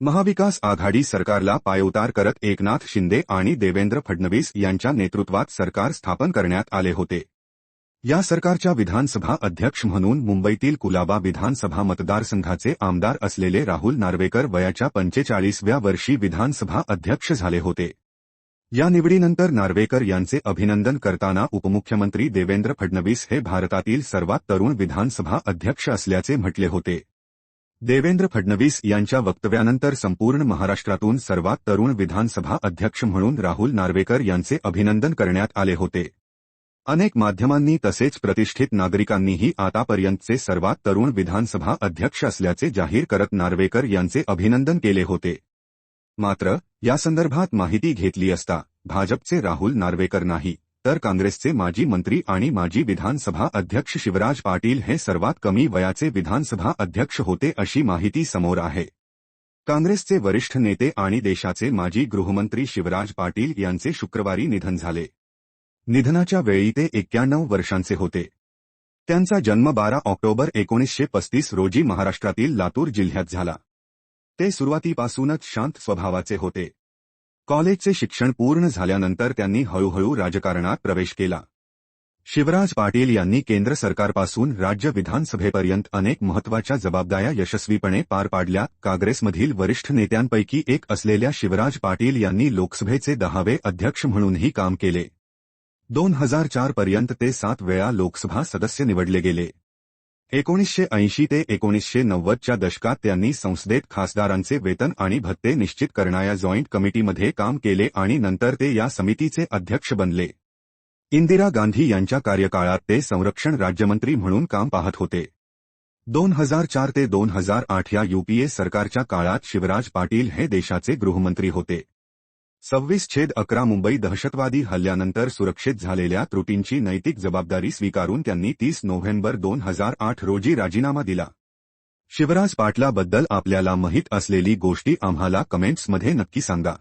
महाविकास आघाडी सरकारला पायउतार करत एकनाथ शिंदे आणि देवेंद्र फडणवीस यांच्या नेतृत्वात सरकार स्थापन करण्यात आले होते। या सरकारच्या विधानसभा अध्यक्ष म्हणून मुंबईतील कुलाबा विधानसभा मतदारसंघाचे आमदार असलेले राहुल नार्वेकर वयाच्या 45व्या वर्षी विधानसभा अध्यक्ष झाले होते। या निवडीनंतर नार्वेकर यांचे अभिनंदन करताना उपमुख्यमंत्री देवेंद्र फडणवीस हे भारतातील सर्वात तरुण विधानसभा अध्यक्ष असल्याचे म्हटले होते। देवेंद्र फडणवीस यांच्या वक्तव्यानंतर संपूर्ण महाराष्ट्रातून सर्वात तरुण विधानसभा अध्यक्ष म्हणून राहुल नार्वेकर यांचे अभिनंदन करण्यात आले होते। अनेक माध्यमांनी तसेच प्रतिष्ठित नागरिकांनीही आतापर्यंतचे सर्वात तरुण विधानसभा अध्यक्ष असल्याचे जाहीर करत नार्वेकर यांचे अभिनंदन केले होते। मात्र यासंदर्भात माहिती घेतली असता भाजपचे राहुल नार्वेकर नाही तर काँग्रेसचे माजी मंत्री आणि माजी विधानसभा अध्यक्ष शिवराज पाटील हे सर्वात कमी वयाचे विधानसभा अध्यक्ष होते अशी माहिती समोर आहे। काँग्रेसचे वरिष्ठ नेते आणि देशाचे माजी गृहमंत्री शिवराज पाटील यांचे शुक्रवारी निधन झाले। निधनाच्या वेळी ते 91 वर्षांचे होते। त्यांचा जन्म 12 ऑक्टोबर 1935 रोजी महाराष्ट्रातील लातूर जिल्ह्यात झाला। ते सुरुवातीपासूनच शांत स्वभावाचे होते। कॉलेजचे शिक्षण पूर्ण झाल्यानंतर त्यांनी हळूहळू राजकारणात प्रवेश केला। शिवराज पाटील यांनी केंद्र सरकारपासून राज्य विधानसभेपर्यंत अनेक महत्त्वाच्या जबाबदाऱ्या यशस्वीपणे पार पाडल्या। काँग्रेसमधील वरिष्ठ नेत्यांपैकी एक असलेल्या शिवराज पाटील यांनी लोकसभेचे 10वे अध्यक्ष म्हणूनही काम केले। 2004 पर्यंत ते 7 वेळा लोकसभा सदस्य निवडले गेले। 1980 ते 1990 च्या दशकात त्यांनी संसदेत खासदारांचे वेतन आणि भत्ते निश्चित करणाऱ्या जॉईंट कमिटीमध्ये काम केले आणि नंतर ते या समितीचे अध्यक्ष बनले। इंदिरा गांधी यांच्या कार्यकाळात ते संरक्षण राज्यमंत्री म्हणून काम पाहत होते। 2004 ते 2008 या यूपीए सरकारच्या काळात शिवराज पाटील हे देशाचे गृहमंत्री होते। 26/11 मुंबई दहशतवादी हल्ल्यानंतर सुरक्षेत झालेल्या त्रुटींची नैतिक जबाबदारी स्वीकारून त्यांनी 30 नोव्हेंबर 2008 रोजी राजीनामा दिला। शिवराज पाटलाबद्दल आपल्याला माहीत असलेली गोष्टी आम्हाला कमेंट्समध्ये नक्की सांगा।